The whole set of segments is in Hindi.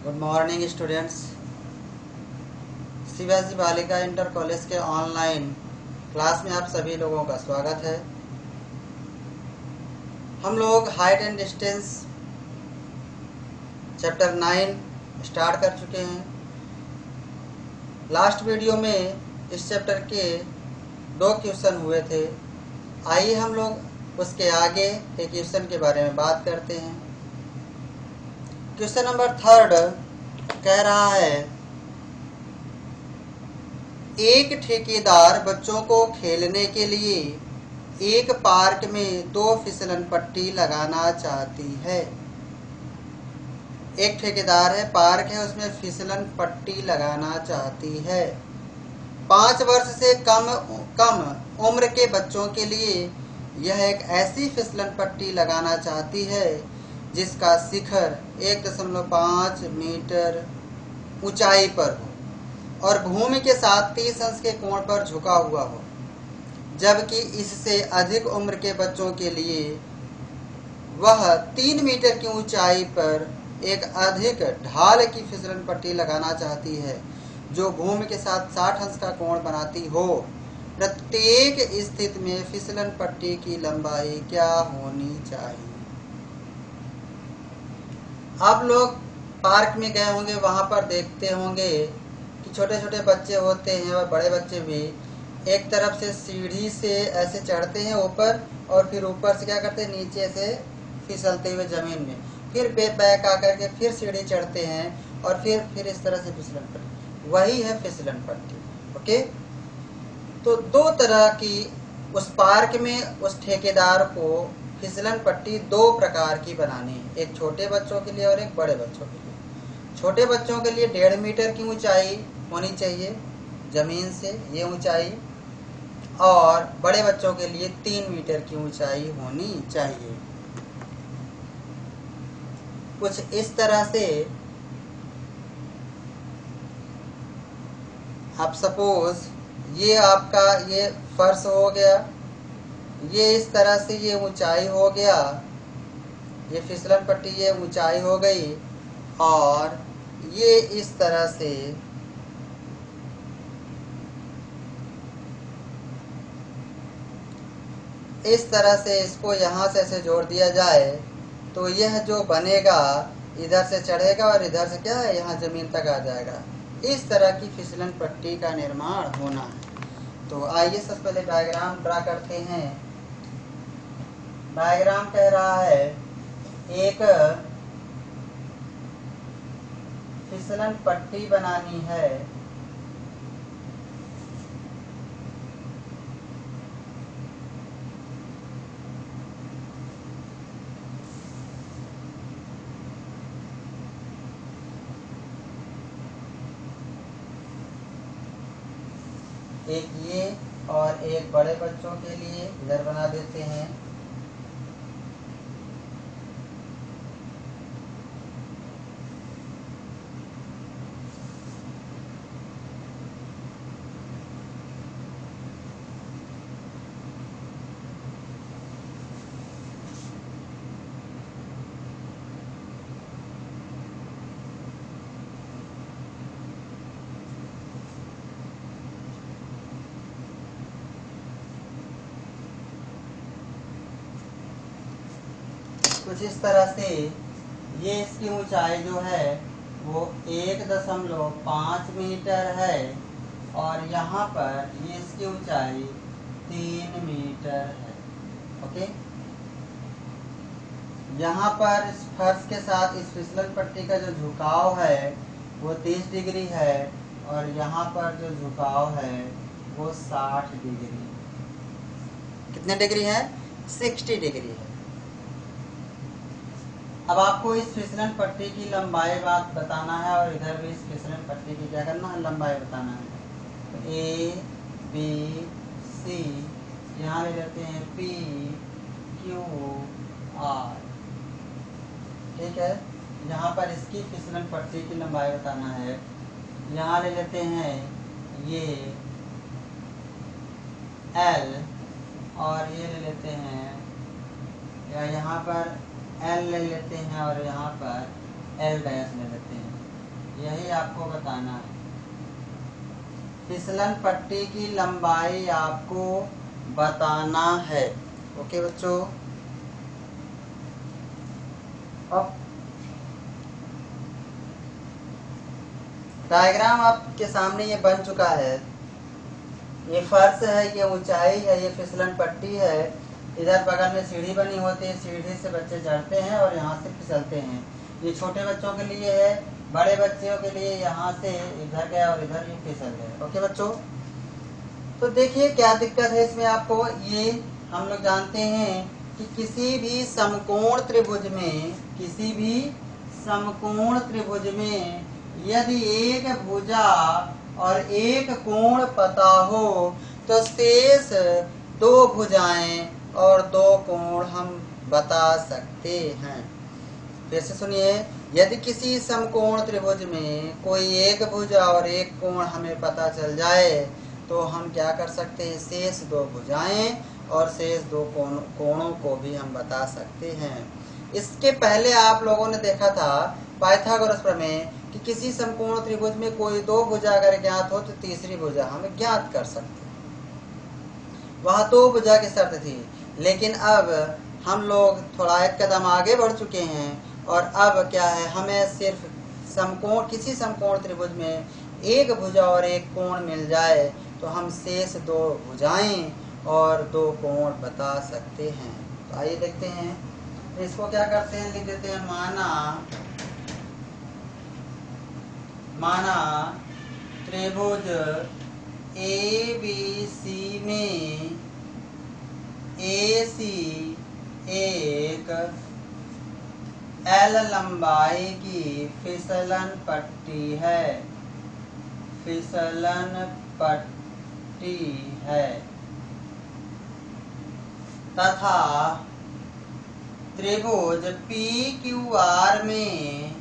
Good morning students. सीबीएसई बालिका इंटर कॉलेज के ऑनलाइन क्लास में आप सभी लोगों का स्वागत है। हम लोग height and distance chapter 9 start कर चुके हैं। लास्ट वीडियो में इस चैप्टर के 2 क्वेश्चन हुए थे। आइए हम लोग उसके आगे के क्वेश्चन के बारे में बात करते हैं। क्वेश्चन नंबर 3 कह रहा है, एक ठेकेदार बच्चों को खेलने के लिए एक पार्क में 2 फिसलन पट्टी लगाना चाहती है। एक ठेकेदार है, पार्क है, उसमें फिसलन पट्टी लगाना चाहती है। 5 वर्ष से कम उम्र के बच्चों के लिए यह एक ऐसी फिसलन पट्टी लगाना चाहती है जिसका शिखर 1.5 मीटर ऊंचाई पर हो और भूमि के साथ 30 अंश के कोण पर झुका हुआ हो, जबकि इससे अधिक उम्र के बच्चों के लिए वह 3 मीटर की ऊंचाई पर एक अधिक ढाल की फिसलन पट्टी लगाना चाहती है जो भूमि के साथ 60 अंश का कोण बनाती हो। प्रत्येक स्थिति में फिसलन पट्टी की लंबाई क्या होनी चाहिए? आप लोग पार्क में गए होंगे, वहां पर देखते होंगे कि छोटे छोटे बच्चे होते हैं और बड़े बच्चे भी एक तरफ से सीढ़ी से ऐसे चढ़ते हैं ऊपर और फिर ऊपर से क्या करते हैं, नीचे से फिसलते हुए जमीन में, फिर बैक आकर के फिर सीढ़ी चढ़ते हैं और फिर इस तरह से फिसलन पट्टी, वही है फिसलन पट्टी। ओके, तो 2 तरह की उस पार्क में उस ठेकेदार को फिसलन पट्टी 2 प्रकार की बनानी है, एक छोटे बच्चों के लिए और एक बड़े बच्चों के लिए। छोटे बच्चों के लिए 1.5 मीटर की ऊंचाई होनी चाहिए जमीन से, ये ऊंचाई, और बड़े बच्चों के लिए 3 मीटर की ऊंचाई होनी चाहिए। कुछ इस तरह से आप सपोज ये आपका ये फर्श हो गया, ये इस तरह से ये ऊंचाई हो गया, ये फिसलन पट्टी ये ऊंचाई हो गई, और ये इस तरह से इसको यहाँ से ऐसे जोड़ दिया जाए तो यह जो बनेगा इधर से चढ़ेगा और इधर से क्या है, यहाँ जमीन तक आ जाएगा। इस तरह की फिसलन पट्टी का निर्माण होना है। तो आइए सबसे पहले डायग्राम ड्रा करते हैं। डायग्राम कह रहा है, एक फिसलन पट्टी बनानी है एक ये और एक बड़े बच्चों के लिए, इधर बना देते हैं। कुछ इस तरह से ये इसकी ऊंचाई जो है वो 1.5 मीटर है और यहाँ पर ये इसकी ऊंचाई 3 मीटर है। ओके, यहाँ पर इस फर्श के साथ इस फिसलन पट्टी का जो झुकाव है वो 30 डिग्री है और यहाँ पर जो झुकाव है वो 60 डिग्री। कितने डिग्री है? 60 डिग्री है। अब आपको इस फिसलन पट्टी की लंबाई बात बताना है और इधर भी इस फिसलन पट्टी की क्या करना है, लंबाई बताना है। तो ए बी सी, यहाँ ले लेते हैं पी क्यू आर, ठीक है। यहाँ पर इसकी फिसलन पट्टी की लंबाई बताना है। यहाँ ले लेते हैं ये एल और ये ले लेते हैं, या यहाँ पर एल ले लेते हैं और यहाँ पर एल डैश ले लेते हैं। यही आपको बताना है। फिसलन पट्टी की लंबाई आपको बताना है। ओके बच्चों, अब डायग्राम आपके सामने ये बन चुका है। ये फर्श है, ये ऊंचाई है, ये फिसलन पट्टी है। इधर बगल में सीढ़ी बनी होती है, सीढ़ी से बच्चे चढ़ते हैं और यहाँ से फिसलते हैं। ये छोटे बच्चों के लिए है, बड़े बच्चों के लिए यहाँ से इधर गया और इधर ये फिसल गए। ओके बच्चों, तो देखिए क्या दिक्कत है इसमें आपको। ये हम लोग जानते हैं कि किसी भी समकोण त्रिभुज में, किसी भी समकोण त्रिभुज में यदि एक भुजा और एक कोण पता हो तो शेष दो भुजाएं और दो कोण हम बता सकते हैं। फिर से सुनिए, यदि किसी समकोण त्रिभुज में कोई एक भुजा और एक कोण हमें पता चल जाए तो हम क्या कर सकते हैं, शेष दो भुजाएं और शेष दो कोणों को भी हम बता सकते हैं। इसके पहले आप लोगों ने देखा था पाइथागोरस प्रमेय कि किसी समकोण त्रिभुज में कोई दो भुजा अगर ज्ञात हो तो तीसरी भुजा हम ज्ञात कर सकते हैं। वहां दो भुजा की शर्त थी, लेकिन अब हम लोग थोड़ा एक कदम आगे बढ़ चुके हैं और अब क्या है, हमें सिर्फ समकोण, किसी समकोण त्रिभुज में एक भुजा और एक कोण मिल जाए तो हम शेष दो भुजाएं और दो कोण बता सकते हैं। तो आइए देखते हैं। तो इसको क्या करते हैं, लिख देते हैं माना त्रिभुज ABC में AC एक L लंबाई की फिसलन पट्टी है, फिसलन पट्टी है तथा त्रिभुज PQR में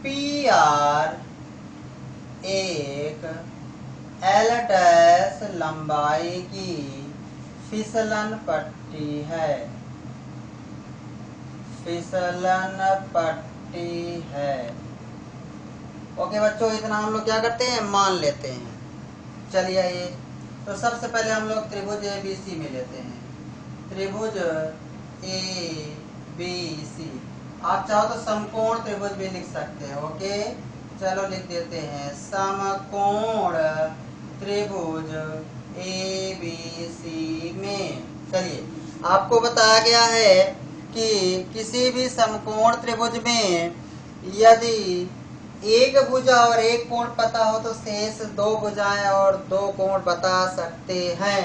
PR एक L' लंबाई की फिसलन पट्टी है, फिसलन पट्टी है। ओके बच्चों, इतना हम लोग क्या करते हैं, मान लेते हैं। चलिए ये तो सबसे पहले हम लोग त्रिभुज ABC में लेते हैं। त्रिभुज ABC, आप चाहो तो समकोण त्रिभुज भी लिख सकते हैं। ओके चलो लिख देते हैं समकोण त्रिभुज ABC में। चलिए, आपको बताया गया है कि किसी भी समकोण त्रिभुज में यदि एक भुजा और एक कोण पता हो तो शेष दो भुजाएं और दो कोण बता सकते हैं।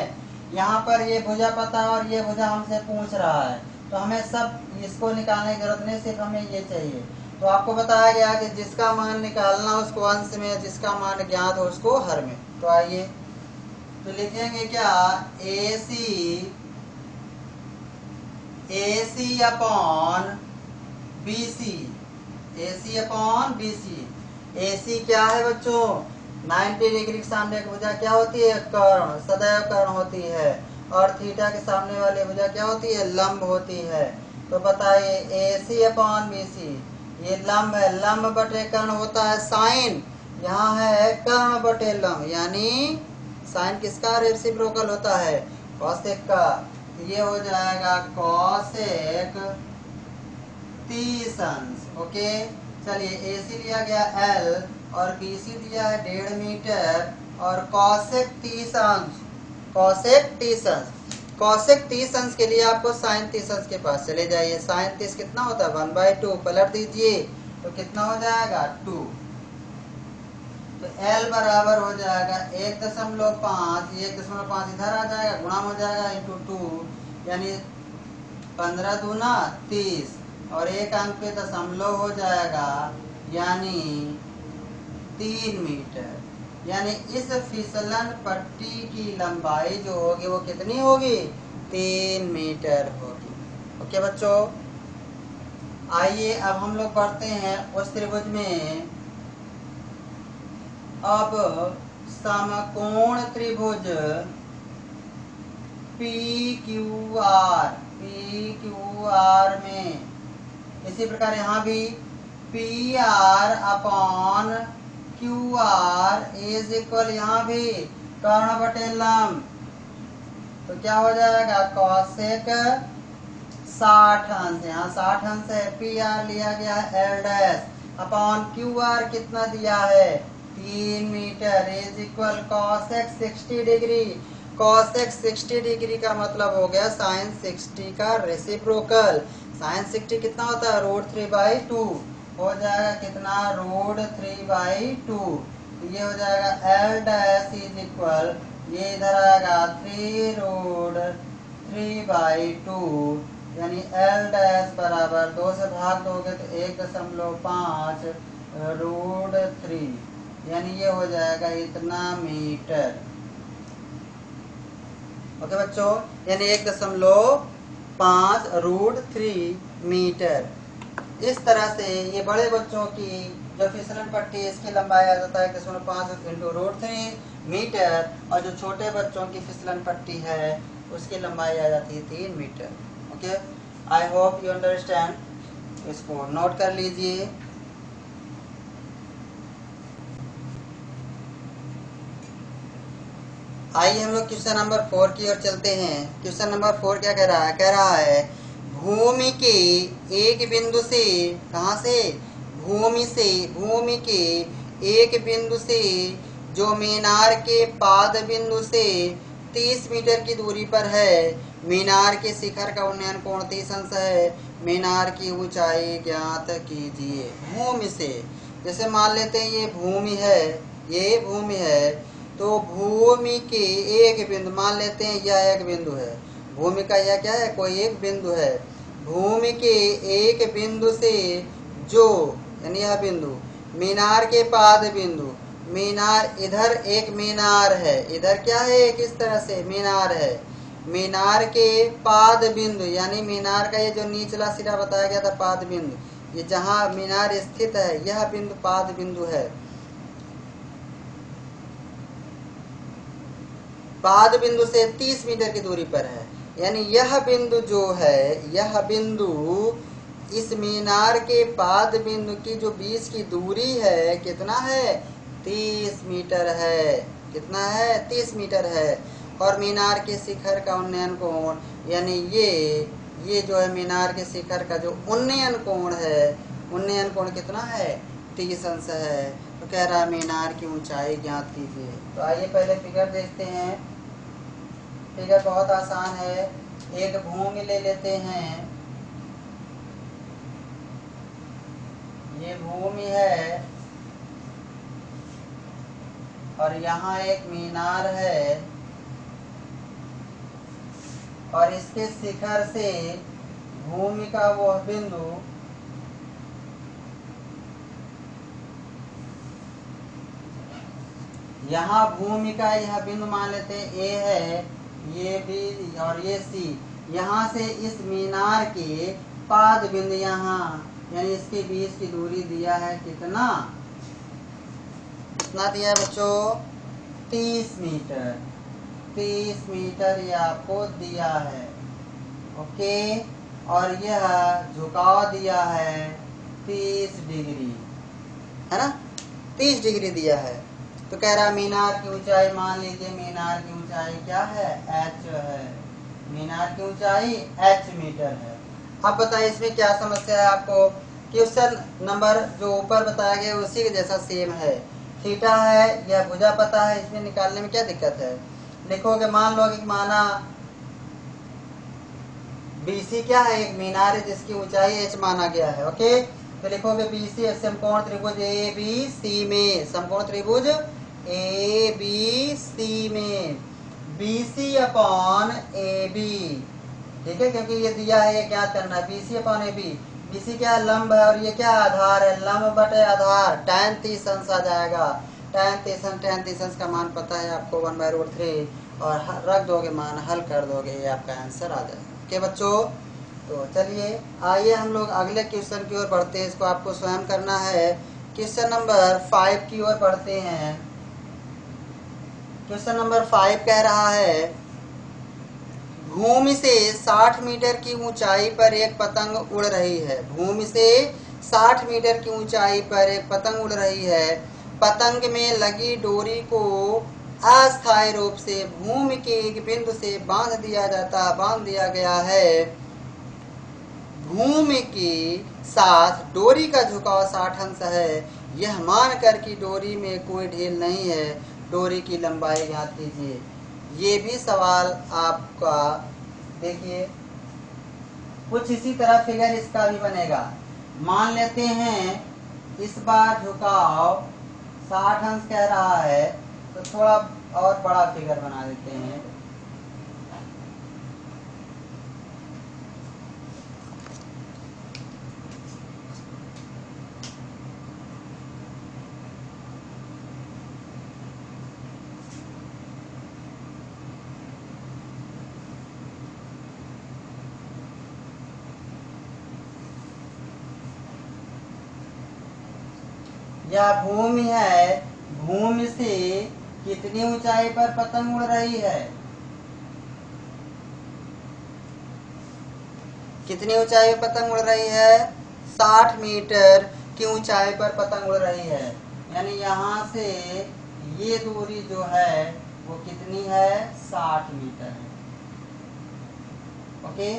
यहाँ पर ये भुजा पता है और ये भुजा हमसे पूछ रहा है, तो हमें सब इसको निकालने की जरूरत नहीं, सिर्फ हमें ये चाहिए। तो आपको बताया गया कि जिसका मान निकालना उसको अंश में, जिसका मान ज्ञात हो उसको हर में। तो आइए तो लिखेंगे क्या, AC upon BC, AC upon BC। AC क्या है बच्चों, 90 डिग्री के सामने एक भुजा क्या होती है, कर्ण, सदैव कर्ण होती है। और थीटा के सामने वाली भुजा क्या होती है, लंब होती है। तो बताइए AC अपॉन BC, ये लंब है, लंब बटे कर्ण होता है साइन, यहाँ है कर्ण बटे लंब, यानी साइन किसका रेसिप्रोकल होता है, कॉसेक का। ये हो जाएगा कॉसेक 30 अंश। ओके चलिए, AC लिया गया L और BC दिया है 1.5 मीटर और कॉसेक 30 अंश, कॉसेक 30 अंश। कॉसेक 30 अंश के लिए आपको साइन 30 अंश के पास चले जाइए। साइन 30 कितना होता है, 1/2, पलट दीजिए तो कितना हो जाएगा, 2। तो L बराबर हो जाएगा 1.5, 1.5 इधर आ जाएगा, गुणा हो जाएगा इंटू 2, यानी 15 दूना 30 और एक अंक पे दशमलव हो जाएगा, यानी 3 मीटर। यानी इस फिसलन पट्टी की लंबाई जो होगी वो कितनी होगी, 3 मीटर होगी। ओके बच्चों, आइए अब हम लोग बढ़ते हैं उस त्रिभुज में। अब समकोण त्रिभुज PQR में इसी प्रकार यहाँ भी P R upon q are is equal, यहाँ भी कर्ण बटे लंब, तो क्या हो जाएगा कॉसेक 60 अंश, यहाँ 60 अंश है, पी आर लिया गया है l dash upon q r कितना दिया है 3 मीटर इज इक्वल कॉसेक 60 डिग्री। कॉसेक 60 डिग्री का मतलब हो गया साइन 60 का रेसिप्रोकल। साइन 60 कितना होता है √3/2, हो जाएगा कितना √3/2, ये हो जाएगा एल डैश इज इक्वल, ये इधर आएगा 3√3/2, यानी एल डैश बराबर 2 से भाग दोगे तो 1.5 √3, यानी ये हो जाएगा इतना मीटर। ओके बच्चों, यानी 1.5 √3 मीटर। इस तरह से ये बड़े बच्चों की जो फिसलन पट्टी है इसकी लंबाई आ जाता है 1.5 × √3 मीटर, और जो छोटे बच्चों की फिसलन पट्टी है उसकी लंबाई आ जाती है 3 metre. Okay, I hope you understand, इसको नोट कर लीजिए। आइए हम लोग क्वेश्चन नंबर 4 की ओर चलते हैं। क्वेश्चन नंबर 4 क्या कह रहा है, कह रहा है भूमि के एक बिंदु से, कहाँ से, भूमि के एक बिंदु से जो मीनार के पाद बिंदु से 30 मीटर की दूरी पर है, मीनार के शिखर का उन्नयन कोण 30 अंश है, मीनार की ऊंचाई ज्ञात कीजिए। भूमि से, जैसे मान लेते हैं ये भूमि है, ये भूमि है, तो भूमि के एक बिंदु, मान लेते हैं यह एक बिंदु है, भूमि का यह क्या है, कोई एक बिंदु है, भूमि के एक बिंदु से जो, यानी यह बिंदु, मीनार के पाद बिंदु, मीनार इधर एक मीनार है, इधर क्या है, किस तरह से मीनार है, मीनार के पाद बिंदु, यानी मीनार का ये जो निचला सिरा बताया गया था पाद बिंदु, ये जहाँ मीनार स्थित है यह बिंदु पाद बिंदु है, पाद बिंदु से 30 मीटर की दूरी पर है, यानी यह बिंदु जो है, यह बिंदु इस मीनार के पाद बिंदु की जो बीच की दूरी है कितना है 30 मीटर है, कितना है 30 मीटर है, और मीनार के शिखर का उन्नयन कोण, यानी ये जो है मीनार के शिखर का जो उन्नयन कोण है, उन्नयन कोण कितना है 30 अंश है, तो कह रहा है मीनार की ऊंचाई ज्ञात कीजिए। तो आइए पहले फिगर देखते हैं। फिगर बहुत आसान है, एक भूमि ले लेते हैं, ये भूमि है और यहाँ एक मीनार है, और इसके शिखर से भूमि का वह बिंदु यहाँ भूमि का यह बिंदु मान लेते हैं ए है, ये बी और ये सी, यहाँ से इस मीनार के पाद बिंदु यहाँ, यानी इसके बीच की दूरी दिया है कितना, कितना दिया है बच्चों 30 मीटर, 30 मीटर ये आपको दिया है। ओके, और यह झुकाव दिया है 30 डिग्री, है ना, 30 डिग्री दिया है, तो कह रहा मीनार की ऊंचाई, मान लीजिए मीनार की ऊंचाई क्या है h है, मीनार की ऊंचाई h मीटर है। अब बताइए इसमें क्या समस्या है आपको, क्वेश्चन नंबर जो ऊपर बताया गया उसी के जैसा सेम है, थीटा है, यह भुजा पता है, इसमें निकालने में क्या दिक्कत है, लिखोगे मान लो कि माना BC क्या है, एक मीनार है जिसकी ऊंचाई h माना गया है। ओके, तो लिखोगे BC समकोण त्रिभुज ABC में, समकोण त्रिभुज ABC में BC अपॉन AB, ठीक है, क्योंकि ये दिया है, ये क्या करना है BC अपॉन AB, BC क्या लंब है और ये क्या आधार है, लंब बटे आधार, tan 30 अंश आ जाएगा, tan 30 अंश का मान पता है आपको 1/√3, और रख दोगे मान, हल कर दोगे, ये आपका आंसर आ जाएगा। ओके बच्चों, तो चलिए आइए हम लोग अगले क्वेश्चन की ओर बढ़ते हैं, इसको आपको स्वयं करना है। क्वेश्चन नंबर 5 की ओर बढ़ते हैं। क्वेश्चन नंबर 5 कह रहा है भूमि से 60 मीटर की ऊंचाई पर एक पतंग उड़ रही है, भूमि से 60 मीटर की ऊंचाई पर एक पतंग उड़ रही है। पतंग में लगी डोरी को अस्थायी रूप से भूमि के एक बिंदु से बांध दिया गया है। भूमि के साथ डोरी का झुकाव 60 अंश है। यह मानकर कि डोरी में कोई ढील नहीं है, डोरी की लंबाई ज्ञात कीजिए। ये भी सवाल आपका देखिए कुछ इसी तरह फिगर इसका भी बनेगा। मान लेते हैं इस बार झुकाव 60 अंश कह रहा है, तो थोड़ा और बड़ा फिगर बना देते हैं। यह भूमि है, भूमि से कितनी ऊंचाई पर पतंग उड़ रही है? कितनी ऊंचाई पर पतंग उड़ रही है? 60 मीटर की ऊंचाई पर पतंग उड़ रही है। यानी यहाँ से ये दूरी जो है वो कितनी है? 60 मीटर है। ओके,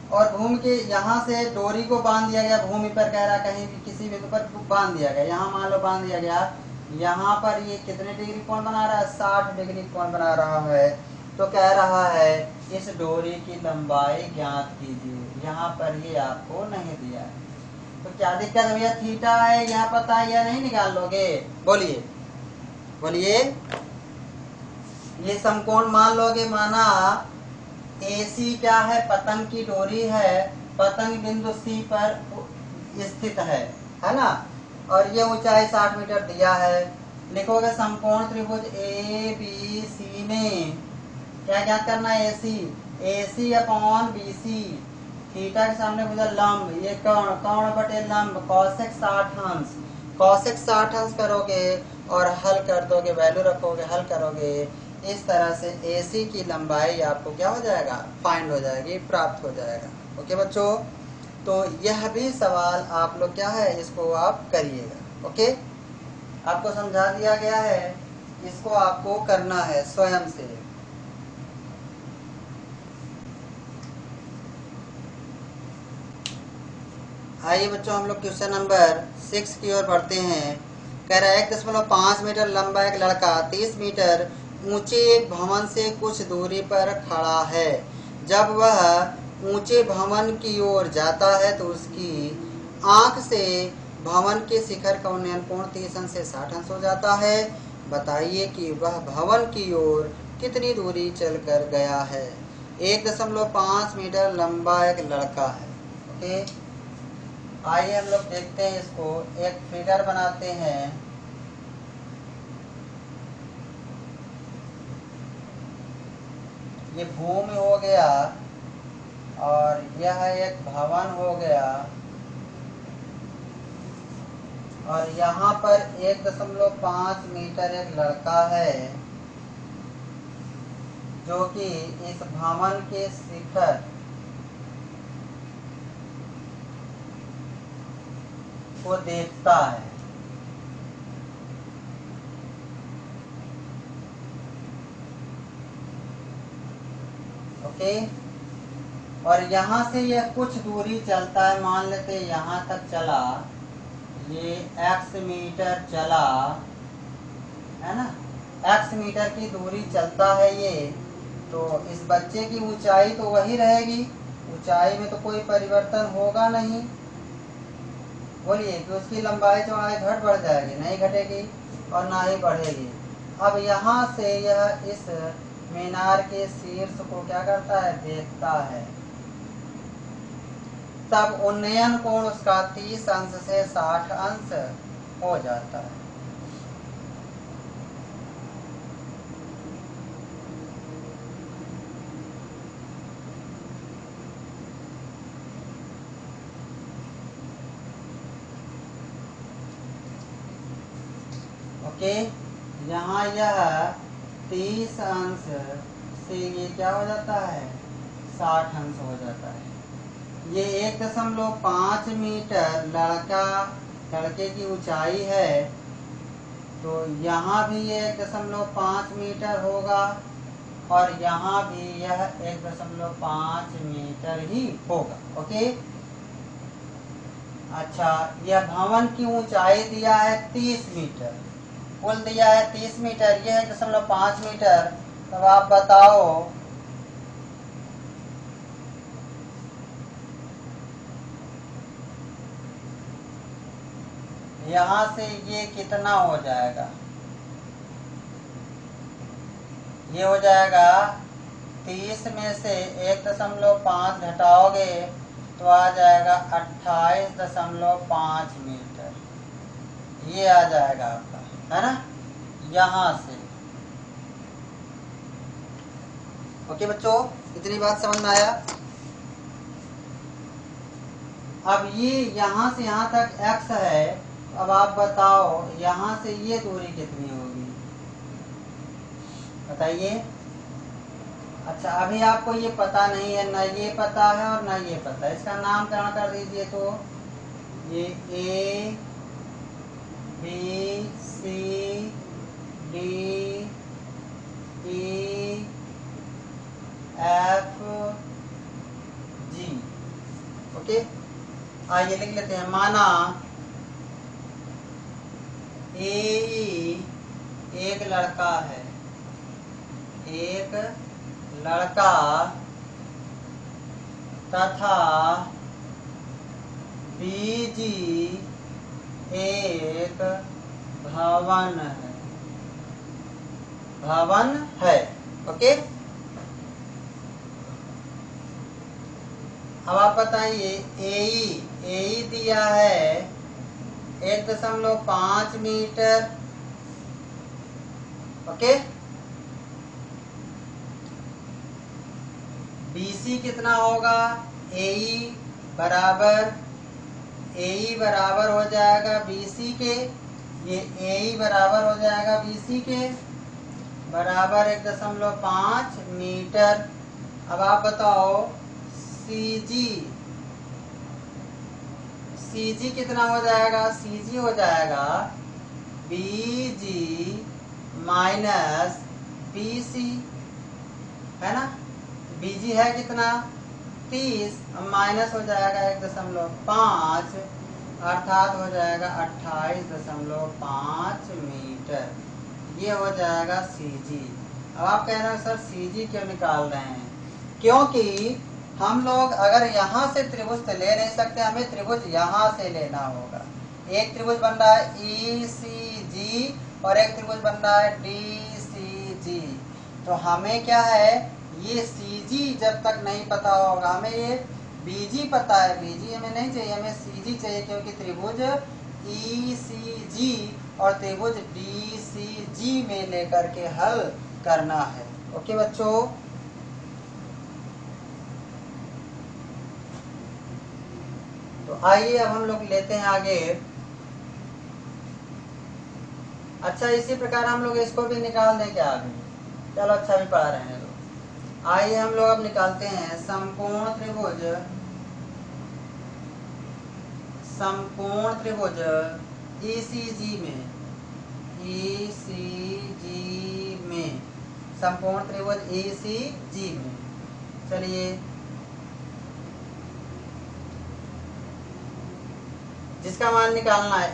और भूमि के यहाँ से डोरी को बांध दिया गया, भूमि पर कह रहा कहीं भी किसी बिंदु पर बांध दिया गया। यहाँ मान लो बांध दिया गया, यहाँ पर ये कितने डिग्री कोण बना रहा है? 60 डिग्री कोण बना रहा है। तो कह रहा है इस डोरी की लंबाई ज्ञात कीजिए। यहाँ पर ये आपको नहीं दिया है, तो क्या दिक्कत है भैया? थीटा है यहाँ पता है या नहीं निकाल लोगे? बोलिए बोलिए। ये समकोण मान लोगे? माना AC क्या है? पतंग की डोरी है, पतंग बिंदु C पर स्थित है ना? और ये ऊंचाई 60 मीटर दिया है। लिखोगे समकोण त्रिभुज ABC में क्या ज्ञात करना है? AC अपॉन BC, थीटा के सामने भुजा लंब, ये कौण बटे लंब, कौशिक 60 अंश। कौशिक 60 अंश करोगे और हल कर दोगे, वैल्यू रखोगे, हल करोगे, इस तरह से AC की लंबाई आपको क्या हो जाएगा? फाइंड हो जाएगी, प्राप्त हो जाएगा। ओके बच्चों, तो यह भी सवाल आप लोग क्या है इसको आप करिएगा। ओके, आपको समझा दिया गया है, इसको आपको करना है स्वयं से। आइए बच्चों हम लोग क्वेश्चन नंबर 6 की ओर बढ़ते हैं। कह रहा है 1.5 मीटर लंबा एक लड़का 30 मीटर ऊंचे एक भवन से कुछ दूरी पर खड़ा है। जब वह ऊंचे भवन की ओर जाता है तो उसकी आंख से भवन के शिखर का उन्नयन कोण 30 अंश से 60 अंश हो जाता है। बताइए कि वह भवन की ओर कितनी दूरी चलकर गया है। 1.5 मीटर लंबा एक लड़का है। ओके, आइए हम लोग देखते हैं इसको, एक फिगर बनाते हैं। ये भूमि हो गया और यह एक भवन हो गया, और यहाँ पर 1.5 मीटर एक लड़का है जो कि इस भवन के शिखर को देखता है। ओके, और यहाँ से यह कुछ दूरी चलता है, मान लेते यहाँ तक चला, ये x मीटर चला है ना, x मीटर की दूरी चलता है ये, तो इस बच्चे की ऊंचाई तो वही रहेगी, ऊंचाई में तो कोई परिवर्तन होगा नहीं। बोलिए कि उसकी लंबाई चौड़ाई घट बढ़ जाएगी? नहीं घटेगी और ना ही बढ़ेगी। अब यहाँ से यह इस मीनार के शीर्ष को क्या करता है? देखता है। तब उन्नयन कोण उसका 30 अंश से 60 अंश हो जाता है। ओके, यहाँ यह 30 अंश से ये क्या हो जाता है? 60 अंश हो जाता है। ये 1.5 मीटर लड़के की ऊंचाई है, तो यहाँ भी ये 1.5 मीटर होगा और यहाँ भी यह 1.5 मीटर ही होगा। ओके। अच्छा, यह भवन की ऊंचाई दिया है 30 मीटर, कुल दिया है 30 मीटर, यह 1.5 मीटर। तब आप बताओ यहाँ से ये कितना हो जाएगा। ये हो जाएगा 30 में से 1.5 घटाओगे तो आ जाएगा 28.5 मीटर। ये आ जाएगा आपका, है ना, यहाँ से। ओके बच्चों, इतनी बात समझ में आया। अब ये यहाँ से यहाँ तक x है, अब आप बताओ यहाँ से ये दूरी कितनी होगी, बताइए। अच्छा, अभी आपको ये पता नहीं है, ना ये पता है और ना ये पता है, इसका नामकरण कर दीजिए। तो ये A B C D E F G। Okay, आइए लिख लेते हैं। माना ए एक लड़का है, एक लड़का तथा बीजी एक भवन है। ओके, अब आप बताइए ए दिया है 1.5 मीटर। ओके, BC कितना होगा, ए बराबर हो जाएगा BC के, ये ए बराबर हो जाएगा BC के, बराबर 1.5 मीटर। अब आप बताओ CG कितना हो जाएगा, CG हो जाएगा BG माइनस BC, है ना। BG है कितना 30, माइनस हो जाएगा 1.5, अर्थात हो जाएगा 28.5 मीटर। ये हो जाएगा CG। अब आप कह रहे हैं सर CG क्यों निकाल रहे हैं, क्योंकि हम लोग अगर यहाँ से त्रिभुज तो ले नहीं सकते, हमें त्रिभुज यहाँ से लेना होगा। एक त्रिभुज बन रहा है ECG और एक त्रिभुज बन रहा है DCG। तो हमें क्या है, ये CG जब तक नहीं पता होगा, हमें ये BG पता है, BG हमें नहीं चाहिए, हमें CG चाहिए, क्योंकि त्रिभुज ECG और त्रिभुज DCG में लेकर के हल करना है। ओके बच्चों, तो आइए अब हम लोग लेते हैं आगे। अच्छा, इसी प्रकार हम लोग इसको भी निकाल दें क्या अभी, चलो अच्छा भी पढ़ा रहे हैं। तो आइए हम लोग अब निकालते हैं समकोण त्रिभुज ECG में समकोण त्रिभुज ECG में। चलिए, जिसका मान निकालना है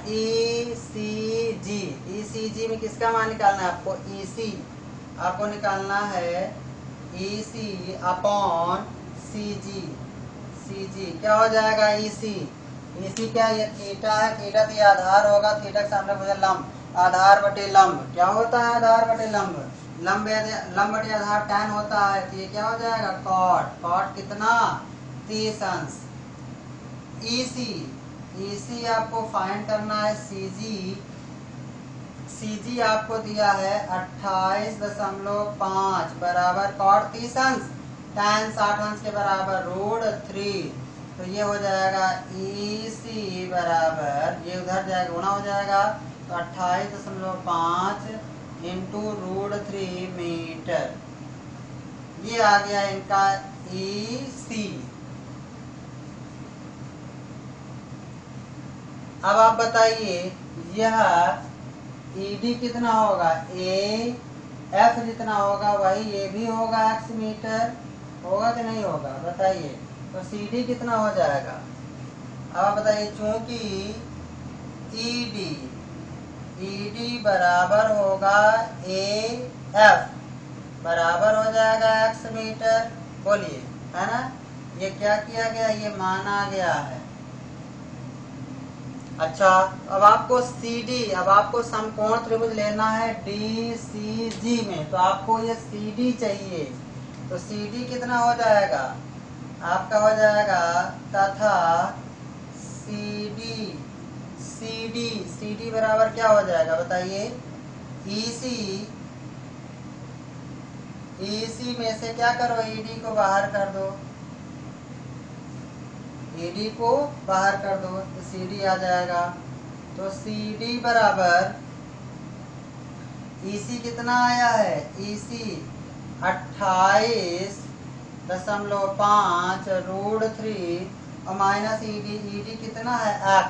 ECG में किसका मान निकालना है आपको, EC आपको निकालना है EC अपॉन CG क्या हो जाएगा, EC क्या, ये थीटा है, थीटा तो ये आधार होगा, थीटा के सामने मुझे लंब, आधार बटे लंब क्या होता है, आधार बटे लंब, लंब बटे आधार tan होता है, तो ये क्या हो जाएगा कॉट कितना 30 अंश। EC आपको फाइंड करना है CG आपको दिया है 28.5 बराबर कॉट 30 अंश, tan 60 अंश के बराबर √3। तो ये हो जाएगा EC बराबर, ये उधर जाएगा गुना हो जाएगा, तो 28.5 इंटू √3 मीटर। ये आ गया इनका EC। अब आप बताइए यह ईडी कितना होगा, ए एफ जितना होगा वही ये भी होगा x मीटर, होगा कि नहीं होगा बताइए। तो सी डी कितना हो जाएगा, अब आप बताइए चूंकि ईडी बराबर होगा ए एफ बराबर हो जाएगा x मीटर, बोलिए है ना। ये क्या किया गया, ये माना गया है। अच्छा अब आपको अब आपको समकोण त्रिभुज लेना है DCG में, तो आपको ये CD चाहिए। तो CD कितना हो जाएगा आपका, हो जाएगा तथा CD बराबर क्या हो जाएगा बताइए, EC में से क्या करो, ED को बाहर कर दो, ED को बाहर कर दो तो CD आ जाएगा। तो CD बराबर EC कितना आया है, EC 28.5 √3 और माइनस ED कितना है x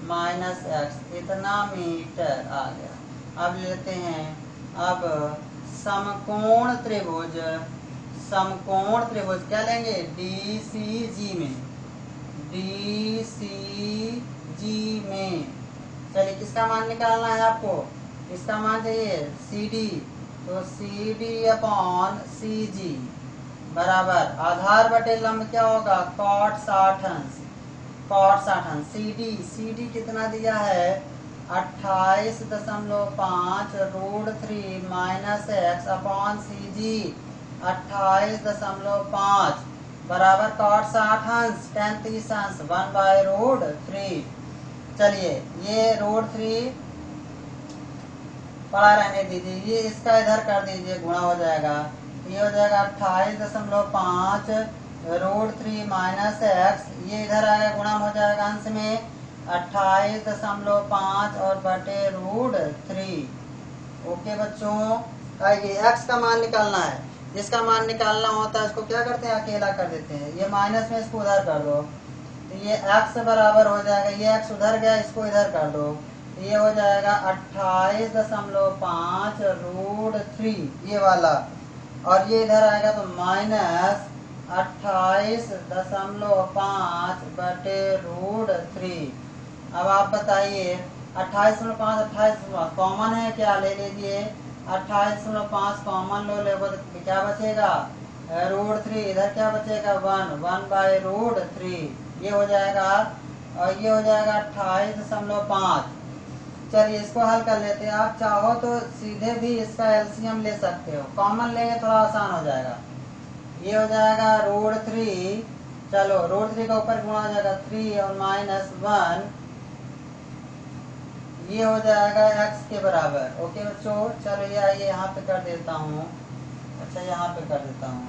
माइनस x, इतना मीटर आ गया। अब लेते हैं अब समकोण त्रिभुज क्या लेंगे DCG में, चलिए किसका मान निकालना है आपको, इसका मान चाहिए CD, तो CD अपॉन CG बराबर आधार बटे लंब क्या होगा cot 60 अंश, CD कितना दिया है 28.5 √3 माइनस x अपॉन CG 28.5 बराबर cot 60 अंश tan 30 अंश 1/√3। चलिए ये √3 पड़ा रहने दीजिए, ये इसका इधर कर दीजिए गुणा हो जाएगा, ये हो जाएगा 28.5 √3 माइनस x, ये इधर आएगा गुणा हो जाएगा अंश में 28.5 और बटे √3। ओके बच्चों, आइए x का मान निकालना है, जिसका मान निकालना होता है उसको क्या करते हैं अकेला कर देते हैं, ये माइनस में इसको उधर कर दो तो ये x बराबर हो जाएगा, ये x उधर गया इसको इधर कर दो, ये हो जाएगा 28.5 √3 ये वाला, और ये इधर आएगा तो माइनस 28.5 बटे √3। अब आप बताइए 28.5 कॉमन है क्या, ले लीजिए 28.5 कॉमन लो तो क्या बचेगा √3, इधर क्या बचेगा 1/√3, ये हो जाएगा और ये हो जाएगा 28.5। चलिए इसको हल कर लेते हैं, आप चाहो तो सीधे भी इसका एलसीएम ले सकते हो, कॉमन लेंगे थोड़ा आसान हो जाएगा। ये हो जाएगा √3, चलो √3 का ऊपर गुणा हो जाएगा 3 और माइनस 1, ये हो जाएगा x के बराबर। ओके बच्चों, चलो ये आइए यहाँ पे कर देता हूँ, अच्छा यहाँ पे कर देता हूँ,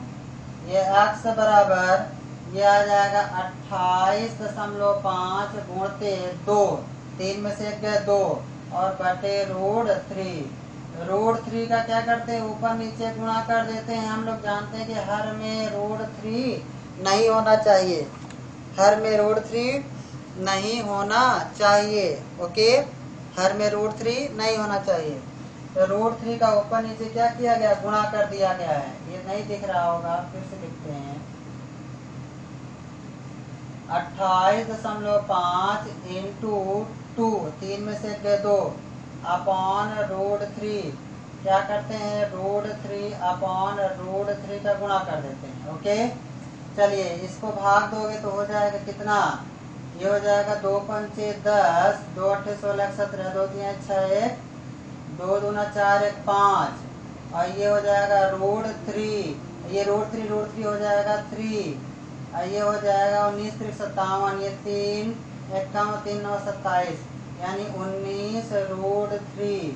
ये x बराबर ये आ जाएगा 28.5 गुणते 2, 3 में से एक गए 2 और बटे √3 का क्या करते हैं ऊपर नीचे गुणा कर देते हैं। हम लोग जानते हैं कि हर में √3 नहीं होना चाहिए, हर में √3 नहीं होना चाहिए, ओके हर में √3 नहीं होना चाहिए। तो √3 का ऊपर नीचे क्या किया गया गुणा कर दिया गया है, ये नहीं दिख रहा होगा फिर से लिखते हैं 28.5 इंटू 2, 3 में से गए 2 अपॉन √3, क्या करते हैं √3 अपॉन √3 का गुणा कर देते हैं। ओके चलिए इसको भाग दोगे तो हो जाएगा कितना, ये हो जाएगा 2 पंचे 10, 2 8 16 17, 2 3 6 2 दूना 4 1 5 और ये हो जाएगा √3, ये √3 हो जाएगा 3, ये हो जाएगा 19 3 57, ये 3 51 3 9 27 यानी 19 √3,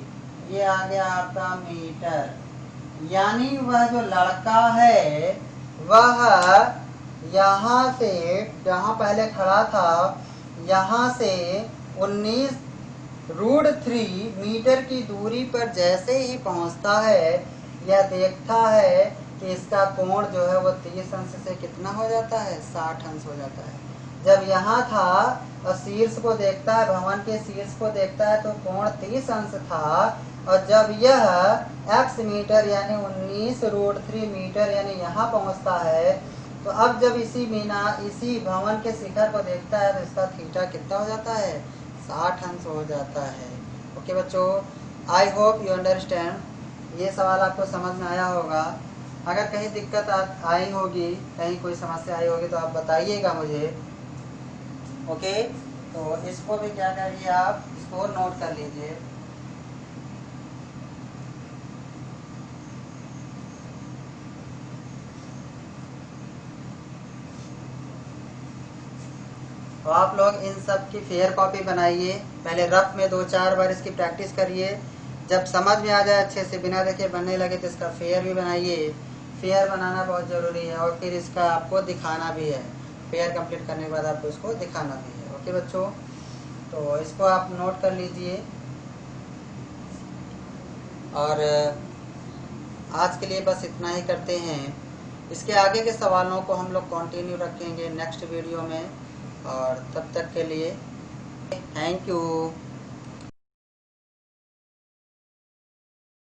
ये आ गया आपका मीटर। यानी वह जो लड़का है वह यहाँ से जहाँ पहले खड़ा था यहाँ से 19 √3 मीटर की दूरी पर जैसे ही पहुँचता है यह देखता है कि इसका कोण जो है वो 30 अंश से कितना हो जाता है 60 अंश हो जाता है। जब यहाँ था और शीर्ष को देखता है, भवन के शीर्ष को देखता है तो कोण 30 अंश था। और जब यह x मीटर यानी 19√3 मीटर यानी यहाँ पहुँचता है, तो अब जब इसी भवन के शिखर को देखता है तो इसका थीटा कितना हो जाता है, 60 अंश हो जाता है। ओके बच्चों, आई होप यू अंडरस्टैंड। ये सवाल आपको समझ में आया होगा। अगर कहीं दिक्कत आई होगी, कहीं कोई समस्या आई होगी तो आप बताइएगा मुझे। ओके, तो इसको भी क्या करिए, आप इसको नोट कर लीजिए। तो आप लोग इन सब की फेयर कॉपी बनाइए, पहले रफ में 2-4 बार इसकी प्रैक्टिस करिए। जब समझ में आ जाए अच्छे से, बिना देखे बनने लगे, तो इसका फेयर भी बनाइए। फेयर बनाना बहुत ज़रूरी है और फिर इसका आपको दिखाना भी है। फेयर कंप्लीट करने के बाद आपको इसको दिखाना भी है। ओके बच्चों, तो इसको आप नोट कर लीजिए। और आज के लिए बस इतना ही करते हैं। इसके आगे के सवालों को हम लोग कंटिन्यू रखेंगे नेक्स्ट वीडियो में। और तब तक के लिए थैंक यू।